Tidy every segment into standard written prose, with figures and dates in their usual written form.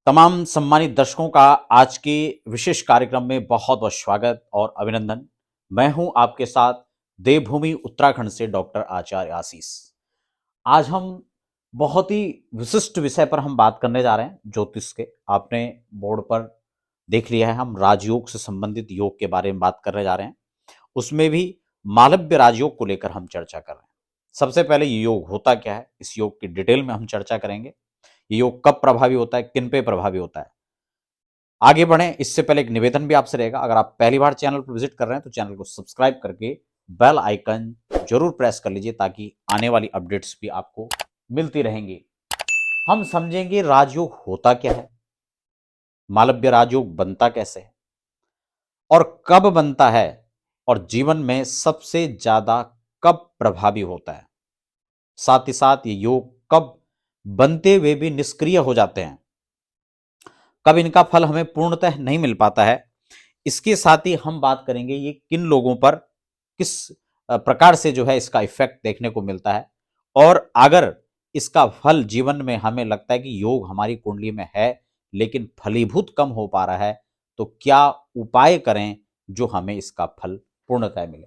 तमाम सम्मानित दर्शकों का आज के विशेष कार्यक्रम में बहुत बहुत स्वागत और अभिनंदन। मैं हूं आपके साथ देवभूमि उत्तराखंड से डॉक्टर आचार्य आशीष। आज हम बहुत ही विशिष्ट विषय पर हम बात करने जा रहे हैं, ज्योतिष के। आपने बोर्ड पर देख लिया है, हम राजयोग से संबंधित योग के बारे में बात करने जा रहे हैं। उसमें भी मालव्य राजयोग को लेकर हम चर्चा कर रहे हैं। सबसे पहले ये योग होता क्या है, इस योग की डिटेल में हम चर्चा करेंगे। ये योग कब प्रभावी होता है, किन पे प्रभावी होता है। आगे बढ़ें इससे पहले एक निवेदन भी आपसे रहेगा, अगर आप पहली बार चैनल पर विजिट कर रहे हैं तो चैनल को सब्सक्राइब करके बेल आइकन जरूर प्रेस कर लीजिए ताकि आने वाली अपडेट्स भी आपको मिलती रहेंगी। हम समझेंगे राजयोग होता क्या है, मालव्य राजयोग बनता कैसे है और कब बनता है, और जीवन में सबसे ज्यादा कब प्रभावी होता है। साथ ही साथ ये योग कब बनते हुए भी निष्क्रिय हो जाते हैं, कब इनका फल हमें पूर्णतः नहीं मिल पाता है। इसके साथ ही हम बात करेंगे ये किन लोगों पर किस प्रकार से जो है इसका इफेक्ट देखने को मिलता है, और अगर इसका फल जीवन में हमें लगता है कि योग हमारी कुंडली में है लेकिन फलीभूत कम हो पा रहा है, तो क्या उपाय करें जो हमें इसका फल पूर्णतः मिले।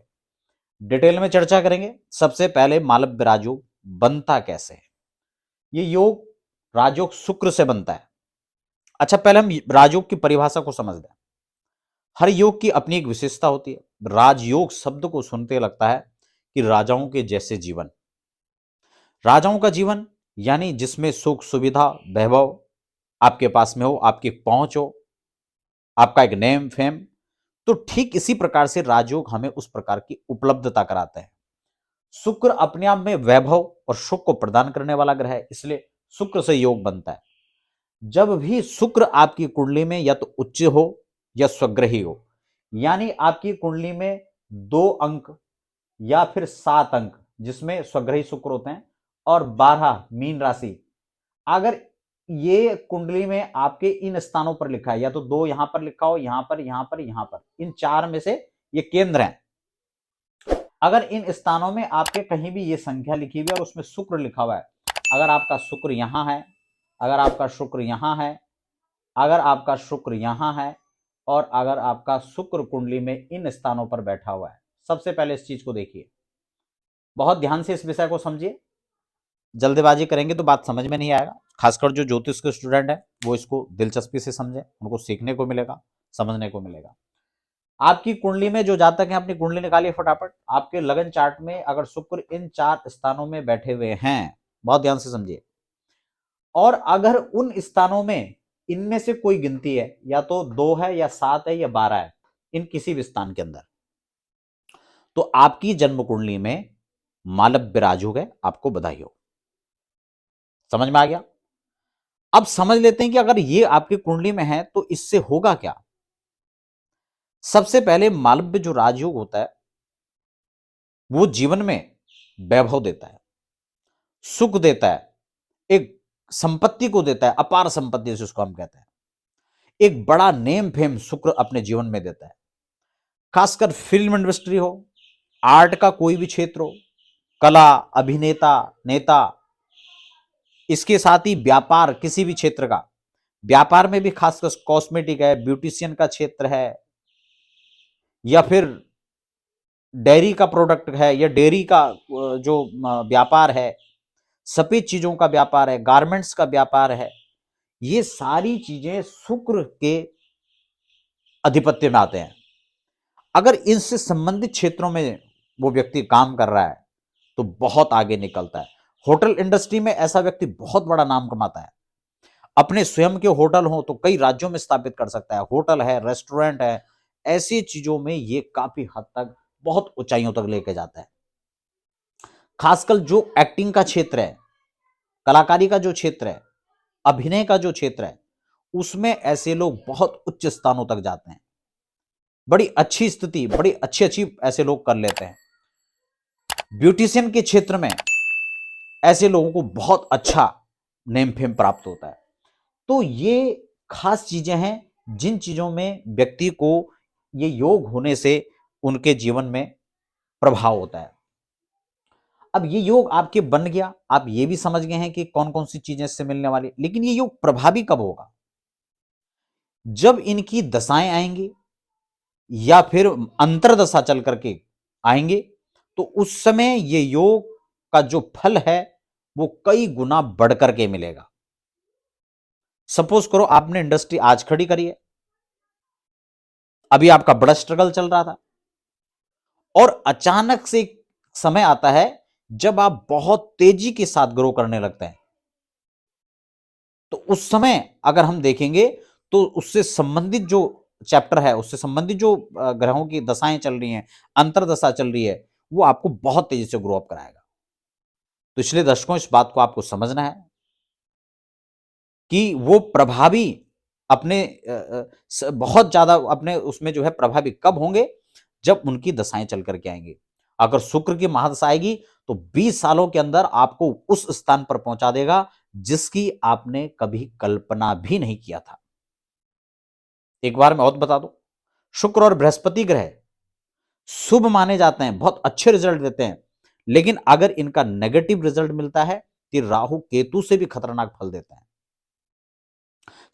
डिटेल में चर्चा करेंगे। सबसे पहले मालव्य राजयोग बनता कैसे है। ये योग राजयोग शुक्र से बनता है। अच्छा, पहले हम राजयोग की परिभाषा को समझ लें। हर योग की अपनी एक विशेषता होती है। राजयोग शब्द को सुनते लगता है कि राजाओं के जैसे जीवन, राजाओं का जीवन यानी जिसमें सुख सुविधा वैभव आपके पास में हो, आपकी पहुंच हो, आपका एक नेम फेम। तो ठीक इसी प्रकार से राजयोग हमें उस प्रकार की उपलब्धता कराते हैं। शुक्र अपने आप में वैभव और सुख को प्रदान करने वाला ग्रह है, इसलिए शुक्र से योग बनता है। जब भी शुक्र आपकी कुंडली में या तो उच्च हो या स्वग्रही हो, यानी आपकी कुंडली में 2 अंक या फिर 7 अंक जिसमें स्वग्रही शुक्र होते हैं और 12 मीन राशि, अगर ये कुंडली में आपके इन स्थानों पर लिखा है, या तो 2 यहां पर लिखा हो, यहां पर, यहां पर, यहां पर, इन 4 में से ये केंद्र हैं। अगर इन स्थानों में आपके कहीं भी ये संख्या लिखी हुई है और उसमें शुक्र लिखा हुआ है, अगर आपका शुक्र यहां है, अगर आपका शुक्र यहां है, अगर आपका शुक्र यहां है, और अगर आपका शुक्र कुंडली में इन स्थानों पर बैठा हुआ है, सबसे पहले इस चीज को देखिए, बहुत ध्यान से इस विषय को समझिए। जल्दबाजी करेंगे तो बात समझ में नहीं आएगा। खासकर जो ज्योतिष के स्टूडेंट हैं वो इसको दिलचस्पी से समझें, उनको सीखने को मिलेगा, समझने को मिलेगा। आपकी कुंडली में जो जातक है, अपनी कुंडली निकालिए फटाफट। आपके लगन चार्ट में अगर शुक्र इन 4 स्थानों में बैठे हुए हैं, बहुत ध्यान से समझिए, और अगर उन स्थानों में इनमें से कोई गिनती है, या तो 2 है या 7 है या 12 है, इन किसी भी स्थान के अंदर, तो आपकी जन्म कुंडली में मालव्य राजयोग है, आपको बधाई हो। समझ में आ गया। अब समझ लेते हैं कि अगर ये आपकी कुंडली में है तो इससे होगा क्या। सबसे पहले मालव्य जो राजयोग होता है वो जीवन में वैभव देता है, सुख देता है, एक संपत्ति को देता है, अपार संपत्ति जिसको हम कहते हैं, एक बड़ा नेम फेम शुक्र अपने जीवन में देता है। खासकर फिल्म इंडस्ट्री हो, आर्ट का कोई भी क्षेत्र हो, कला, अभिनेता, नेता, इसके साथ ही व्यापार, किसी भी क्षेत्र का व्यापार में भी खासकर कॉस्मेटिक है, ब्यूटिशियन का क्षेत्र है, या फिर डेयरी का प्रोडक्ट है, या डेयरी का जो व्यापार है, सफेद चीजों का व्यापार है, गारमेंट्स का व्यापार है, ये सारी चीजें शुक्र के आधिपत्य में आते हैं। अगर इनसे संबंधित क्षेत्रों में वो व्यक्ति काम कर रहा है तो बहुत आगे निकलता है। होटल इंडस्ट्री में ऐसा व्यक्ति बहुत बड़ा नाम कमाता है। अपने स्वयं के होटल हो तो कई राज्यों में स्थापित कर सकता है। होटल है, रेस्टोरेंट है, ऐसी चीजों में ये काफी हद तक बहुत ऊंचाइयों तक लेके जाता है। खासकर जो एक्टिंग का क्षेत्र है, कलाकारी का जो क्षेत्र है, अभिनय का जो क्षेत्र है, उसमें ऐसे लोग बहुत उच्च स्थानों तक जाते हैं। बड़ी अच्छी स्थिति, बड़ी अच्छी अच्छी ऐसे लोग कर लेते हैं। ब्यूटिशियन के क्षेत्र में ऐसे लोगों को बहुत अच्छा नेम फेम प्राप्त होता है। तो ये खास चीजें हैं जिन चीजों में व्यक्ति को ये योग होने से उनके जीवन में प्रभाव होता है। अब ये योग आपके बन गया, आप ये भी समझ गए हैं कि कौन कौन सी चीजें इससे मिलने वाली, लेकिन ये योग प्रभावी कब होगा। जब इनकी दशाएं आएंगी या फिर अंतरदशा चल करके आएंगे, तो उस समय ये योग का जो फल है वो कई गुना बढ़ करके मिलेगा। सपोज करो आपने इंडस्ट्री आज खड़ी करी है, अभी आपका बड़ा स्ट्रगल चल रहा था और अचानक से एक समय आता है जब आप बहुत तेजी के साथ ग्रो करने लगते हैं। तो उस समय अगर हम देखेंगे तो उससे संबंधित जो चैप्टर है, उससे संबंधित जो ग्रहों की दशाएं चल रही हैं, अंतरदशा चल रही है, वो आपको बहुत तेजी से ग्रो अप कराएगा। तो इसलिए दर्शकों, इस बात को आपको समझना है कि वो प्रभावी अपने बहुत ज्यादा अपने उसमें जो है प्रभावी कब होंगे, जब उनकी दशाएं चल करके आएंगी। अगर शुक्र की महादशा आएगी तो 20 सालों के अंदर आपको उस स्थान पर पहुंचा देगा जिसकी आपने कभी कल्पना भी नहीं किया था। एक बार मैं और बता दूं, शुक्र और बृहस्पति ग्रह शुभ माने जाते हैं, बहुत अच्छे रिजल्ट देते हैं, लेकिन अगर इनका नेगेटिव रिजल्ट मिलता है तो राहु केतु से भी खतरनाक फल देते हैं,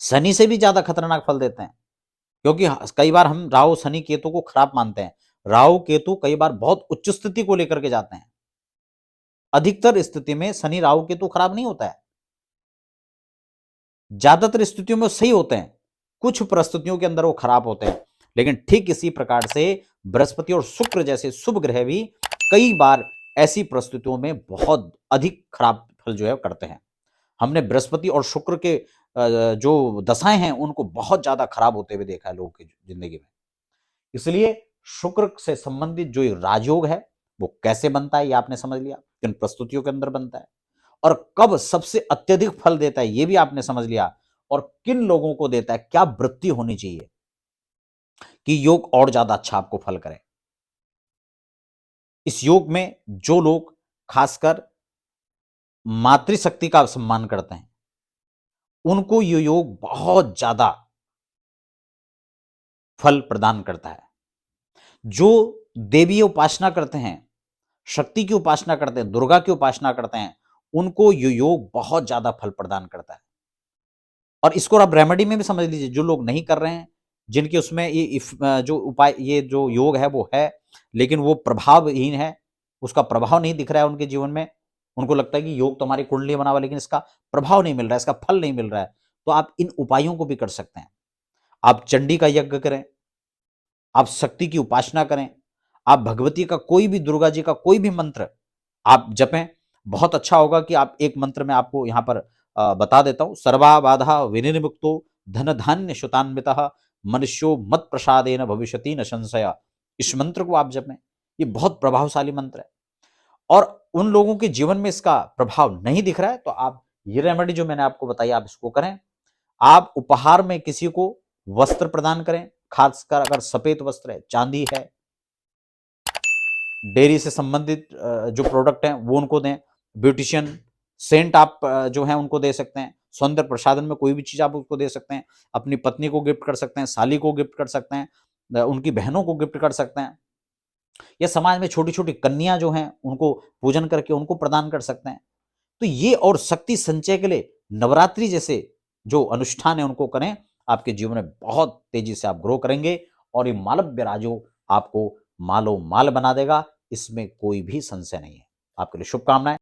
शनि से भी ज्यादा खतरनाक फल देते हैं। क्योंकि कई बार हम राहु शनि केतु को खराब मानते हैं, राहु केतु कई बार बहुत उच्च स्थिति को लेकर के जाते हैं। अधिकतर स्थिति में शनि राहु केतु खराब नहीं होता है, ज्यादातर स्थितियों में सही होते हैं, कुछ परिस्थितियों के अंदर वो खराब होते हैं। लेकिन ठीक इसी प्रकार से बृहस्पति और शुक्र जैसे शुभ ग्रह भी कई बार ऐसी परिस्थितियों में बहुत अधिक खराब फल जो है करते हैं। हमने बृहस्पति और शुक्र के जो दशाएं हैं उनको बहुत ज्यादा खराब होते हुए देखा है लोगों की जिंदगी में। इसलिए शुक्र से संबंधित जो ये राजयोग है वो कैसे बनता है ये आपने समझ लिया, किन प्रस्तुतियों के अंदर बनता है और कब सबसे अत्यधिक फल देता है ये भी आपने समझ लिया, और किन लोगों को देता है, क्या वृत्ति होनी चाहिए कि योग और ज्यादा अच्छा आपको फल करे। इस योग में जो लोग खासकर मातृशक्ति का सम्मान करते हैं उनको ये योग बहुत ज्यादा फल प्रदान करता है। जो देवी उपासना करते हैं, शक्ति की उपासना करते हैं, दुर्गा की उपासना करते हैं, उनको ये योग बहुत ज्यादा फल प्रदान करता है। और इसको आप रेमेडी में भी समझ लीजिए, जो लोग नहीं कर रहे हैं, जिनके उसमें ये जो उपाय, ये जो योग है वो है लेकिन वो प्रभावहीन है, उसका प्रभाव नहीं दिख रहा है उनके जीवन में, उनको लगता है कि योग तो हमारी कुंडली बना हुआ लेकिन इसका प्रभाव नहीं मिल रहा है, इसका फल नहीं मिल रहा है, तो आप इन उपायों को भी कर सकते हैं। आप चंडी का यज्ञ करें, आप शक्ति की उपासना करें, आप भगवती का कोई भी, दुर्गा जी का कोई भी मंत्र आप जपें। बहुत अच्छा होगा कि आप एक मंत्र में आपको यहां पर बता देता हूं, सर्वा बाधा विनिर्मुक्तो धन धान्य शुतान्वितः मनुष्यो मत प्रसादेन भविष्यति न संशय। इस मंत्र को आप जपें, ये बहुत प्रभावशाली मंत्र है। और उन लोगों के जीवन में इसका प्रभाव नहीं दिख रहा है तो आप ये रेमेडी जो मैंने आपको बताई आप इसको करें। आप उपहार में किसी को वस्त्र प्रदान करें, खासकर अगर सफेद वस्त्र है, चांदी है, डेयरी से संबंधित जो प्रोडक्ट हैं वो उनको दें। ब्यूटिशियन सेंट आप जो है उनको दे सकते हैं। सौंदर्य प्रसाधन में कोई भी चीज आप उसको दे सकते हैं। अपनी पत्नी को गिफ्ट कर सकते हैं, साली को गिफ्ट कर सकते हैं, उनकी बहनों को गिफ्ट कर सकते हैं, या समाज में छोटी छोटी कन्या जो हैं उनको पूजन करके उनको प्रदान कर सकते हैं। तो ये और शक्ति संचय के लिए नवरात्रि जैसे जो अनुष्ठान है उनको करें, आपके जीवन में बहुत तेजी से आप ग्रो करेंगे और ये मालव्य राजयोग आपको मालो माल बना देगा, इसमें कोई भी संशय नहीं है। आपके लिए शुभकामनाएं।